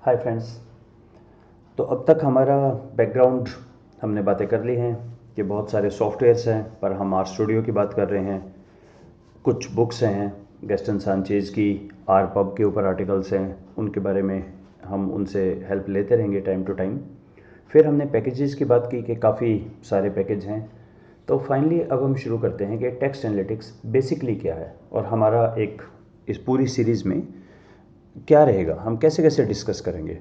Hi friends. तो अब तक हमारा बैकग्राउंड हमने बातें कर ली हैं कि बहुत सारे सॉफ्टवेयर्स हैं, पर हम आर स्टूडियो की बात कर रहे हैं। कुछ बुक्स हैं, गैस्टन सांचेज की आर पब के ऊपर आर्टिकल्स हैं, उनके बारे में हम उनसे हेल्प लेते रहेंगे टाइम टू टाइम। फिर हमने पैकेजेस की बात की कि काफ़ी सारे पैकेज हैं। तो फाइनली अब हम शुरू करते हैं कि टेक्स्ट एनालिटिक्स बेसिकली क्या है और हमारा एक इस पूरी सीरीज़ में क्या रहेगा, हम कैसे कैसे डिस्कस करेंगे।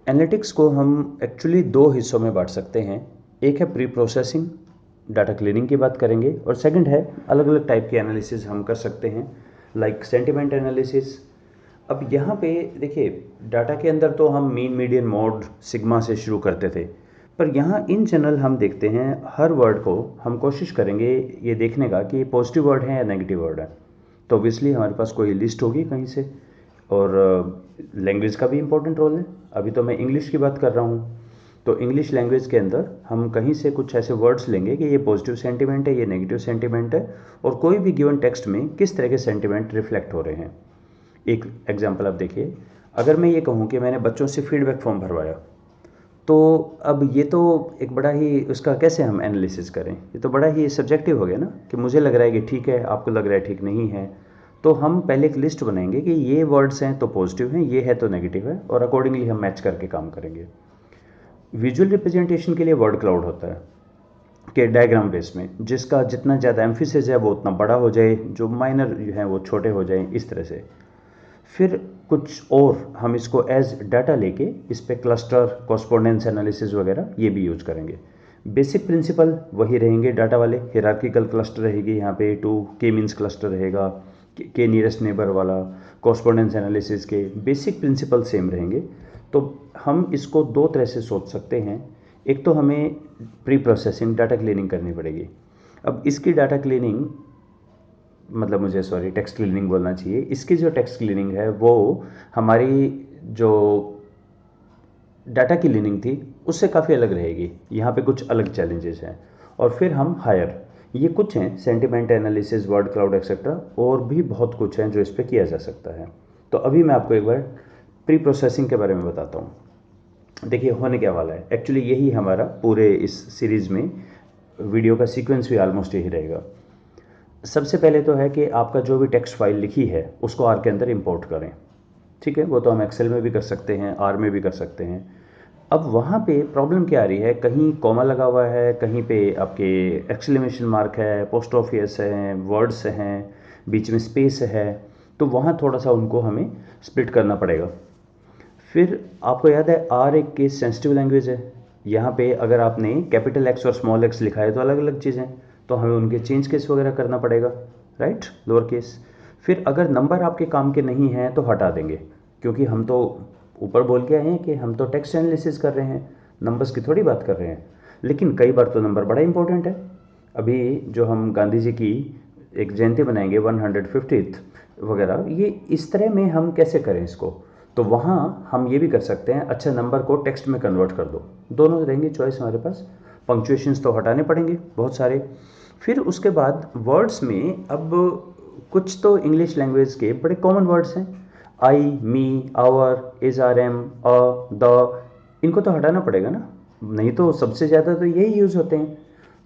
एनालिटिक्स को हम एक्चुअली दो हिस्सों में बांट सकते हैं। एक है प्री प्रोसेसिंग, डाटा क्लीनिंग की बात करेंगे, और सेकंड है अलग अलग टाइप के एनालिसिस हम कर सकते हैं, लाइक सेंटिमेंट एनालिसिस। अब यहाँ पे देखिए, डाटा के अंदर तो हम मीन मीडियन मोड सिग्मा से शुरू करते थे, पर यहाँ इन जनरल हम देखते हैं हर वर्ड को हम कोशिश करेंगे ये देखने का कि पॉजिटिव वर्ड है या नेगेटिव वर्ड है। तो ऑब्वियसली हमारे पास कोई लिस्ट होगी कहीं से, और लैंग्वेज का भी इम्पोर्टेंट रोल है। अभी तो मैं इंग्लिश की बात कर रहा हूँ, तो इंग्लिश लैंग्वेज के अंदर हम कहीं से कुछ ऐसे वर्ड्स लेंगे कि ये पॉजिटिव सेंटिमेंट है, ये नेगेटिव सेंटिमेंट है, और कोई भी गिवन टेक्स्ट में किस तरह के सेंटिमेंट रिफ्लेक्ट हो रहे हैं। एक एग्जांपल आप देखिए, अगर मैं ये कहूँ कि मैंने बच्चों से फीडबैक फॉर्म भरवाया, तो अब ये तो एक बड़ा ही उसका कैसे हम एनालिसिस करें, ये तो बड़ा ही सब्जेक्टिव हो गया ना, कि मुझे लग रहा है कि ठीक है, आपको लग रहा है ठीक नहीं है। तो हम पहले एक लिस्ट बनाएंगे कि ये वर्ड्स हैं तो पॉजिटिव हैं, ये है तो नेगेटिव है, और अकॉर्डिंगली हम मैच करके काम करेंगे। विजुअल रिप्रेजेंटेशन के लिए वर्ड क्लाउड होता है कि डायग्राम बेस में जिसका जितना ज़्यादा एम्फिसिस है वो उतना बड़ा हो जाए, जो माइनर जो है वो छोटे हो जाएं, इस तरह से। फिर कुछ और हम इसको एज डाटा लेके इस पे क्लस्टर, कॉरस्पॉन्डेंस एनालिसिस वगैरह ये भी यूज करेंगे। बेसिक प्रिंसिपल वही रहेंगे डाटा वाले, हिरार्किकल क्लस्टर रहेगी यहाँ पे, टू के मीन्स क्लस्टर रहेगा, के नियरेस्ट नेबर वाला, कॉरस्पॉन्डेंस एनालिसिस के बेसिक प्रिंसिपल सेम रहेंगे। तो हम इसको दो तरह से सोच सकते हैं। एक तो हमें प्री प्रोसेसिंग डाटा क्लीनिंग करनी पड़ेगी। अब इसकी डाटा क्लीनिंग, मतलब मुझे सॉरी टेक्स्ट क्लीनिंग बोलना चाहिए, इसकी जो टेक्स्ट क्लीनिंग है वो हमारी जो डाटा क्लीनिंग थी उससे काफ़ी अलग रहेगी। यहाँ पे कुछ अलग चैलेंजेस हैं। और फिर हम हायर, ये कुछ हैं sentiment analysis, word cloud etcetera, और भी बहुत कुछ हैं जो इस पर किया जा सकता है। तो अभी मैं आपको एक बार प्री प्रोसेसिंग के बारे में बताता हूँ। देखिए होने क्या वाला है, एक्चुअली यही हमारा पूरे इस सीरीज़ में वीडियो का सीक्वेंस भी ऑलमोस्ट यही रहेगा। सबसे पहले तो है कि आपका जो भी टेक्स्ट फाइल लिखी है उसको आर के अंदर इंपोर्ट करें। ठीक है, वो तो हम एक्सेल में भी कर सकते हैं, आर में भी कर सकते हैं। अब वहाँ पे प्रॉब्लम क्या आ रही है, कहीं कॉमा लगा हुआ है, कहीं पे आपके एक्सक्लेमेशन मार्क है, पोस्ट ऑफिस है, वर्ड्स हैं, बीच में स्पेस है, तो वहाँ थोड़ा सा उनको हमें स्प्लिट करना पड़ेगा। फिर आपको याद है आर एक केस सेंसिटिव लैंग्वेज है। यहाँ पे अगर आपने कैपिटल एक्स और स्मॉल एक्स लिखा है तो अलग अलग चीज़ें, तो हमें उनके चेंज केस वगैरह करना पड़ेगा, राइट, लोअर केस। फिर अगर नंबर आपके काम के नहीं हैं तो हटा देंगे, क्योंकि हम तो ऊपर बोल के आए हैं कि हम तो टेक्स्ट एनालिसिस कर रहे हैं, नंबर्स की थोड़ी बात कर रहे हैं। लेकिन कई बार तो नंबर बड़ा इंपॉर्टेंट है। अभी जो हम गांधी जी की एक जयंती बनाएंगे 150th वगैरह, ये इस तरह में हम कैसे करें इसको। तो वहाँ हम ये भी कर सकते हैं, अच्छा नंबर को टेक्स्ट में कन्वर्ट कर दो, दोनों रहेंगे चॉइस हमारे पास। पंक्चुएशंस तो हटाने पड़ेंगे बहुत सारे। फिर उसके बाद वर्ड्स में अब कुछ तो इंग्लिश लैंग्वेज के बड़े कॉमन वर्ड्स हैं, I, me, our, is, are, am, a, the, इनको तो हटाना पड़ेगा ना, नहीं तो सबसे ज़्यादा तो यही यूज़ होते हैं।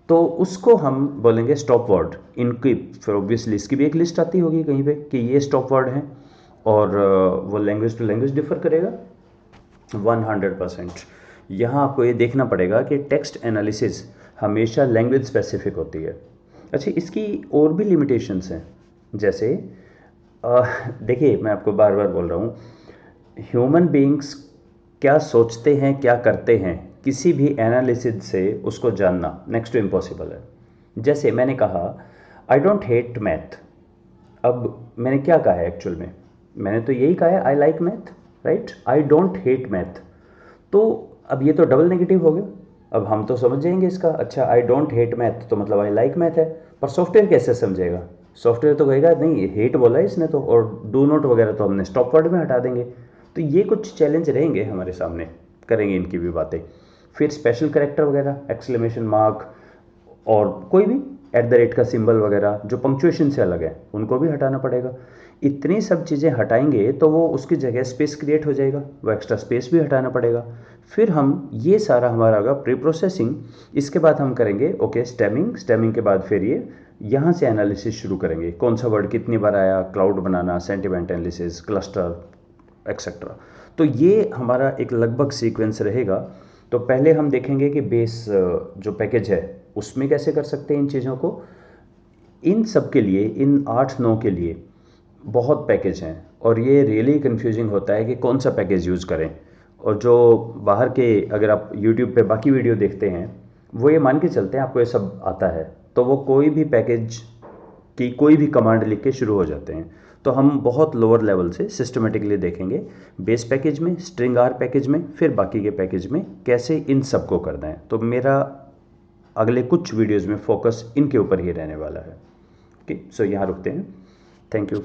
तो उसको हम बोलेंगे स्टॉप वर्ड इनकी। फिर ऑब्वियसली इसकी भी एक लिस्ट आती होगी कहीं पे कि ये स्टॉप वर्ड हैं, और वो लैंग्वेज टू लैंग्वेज डिफर करेगा 100%। यहाँ आपको ये देखना पड़ेगा कि टेक्स्ट एनालिसिस हमेशा लैंग्वेज स्पेसिफिक होती है। अच्छा, इसकी और भी लिमिटेशंस हैं, जैसे देखिए मैं आपको बार बार बोल रहा हूँ, ह्यूमन बीइंग्स क्या सोचते हैं, क्या करते हैं, किसी भी एनालिसिस से उसको जानना नेक्स्ट टू इम्पॉसिबल है। जैसे मैंने कहा आई डोंट हेट मैथ, अब मैंने क्या कहा है एक्चुअल में, मैंने तो यही कहा है I like math, right, I don't hate math. तो अब ये तो डबल नेगेटिव हो गया। अब हम तो समझ जाएंगे इसका, अच्छा आई डोंट हेट मैथ तो मतलब आई लाइक मैथ है, पर सॉफ्टवेयर कैसे समझेगा, सॉफ्टवेयर तो कहेगा नहीं हेट बोला है इसने तो, और डू नॉट वगैरह तो हमने स्टॉप वर्ड में हटा देंगे। तो ये कुछ चैलेंज रहेंगे हमारे सामने, करेंगे इनकी भी बातें। फिर स्पेशल करेक्टर वगैरह, एक्सक्लेमेशन मार्क, और कोई भी @ का सिंबल वगैरह जो पंक्चुएशन से अलग है उनको भी हटाना पड़ेगा। इतनी सब चीज़ें हटाएंगे तो वो उसकी जगह स्पेस क्रिएट हो जाएगा, वो एक्स्ट्रा स्पेस भी हटाना पड़ेगा। फिर हम ये सारा हमारा होगा प्री प्रोसेसिंग। इसके बाद हम करेंगे ओके स्टेमिंग, स्टेमिंग के बाद फिर ये यहाँ से एनालिसिस शुरू करेंगे, कौन सा वर्ड कितनी बार आया, क्लाउड बनाना, सेंटिमेंट एनालिसिस, क्लस्टर एक्सेट्रा। तो ये हमारा एक लगभग सीक्वेंस रहेगा। तो पहले हम देखेंगे कि बेस जो पैकेज है उसमें कैसे कर सकते हैं इन चीज़ों को। इन सब के लिए, इन 8-9 के लिए बहुत पैकेज हैं और ये रियली कन्फ्यूजिंग होता है कि कौन सा पैकेज यूज़ करें। और जो बाहर के, अगर आप यूट्यूब पे बाकी वीडियो देखते हैं, वो ये मान के चलते हैं आपको ये सब आता है, तो वो कोई भी पैकेज की कोई भी कमांड लिख के शुरू हो जाते हैं। तो हम बहुत लोअर लेवल से सिस्टमेटिकली देखेंगे बेस पैकेज में, स्ट्रिंग आर पैकेज में, फिर बाकी के पैकेज में कैसे इन सब को करना है। तो मेरा अगले कुछ वीडियोज़ में फोकस इनके ऊपर ही रहने वाला है। ओके, सो यहाँ रुकते हैं। Thank you.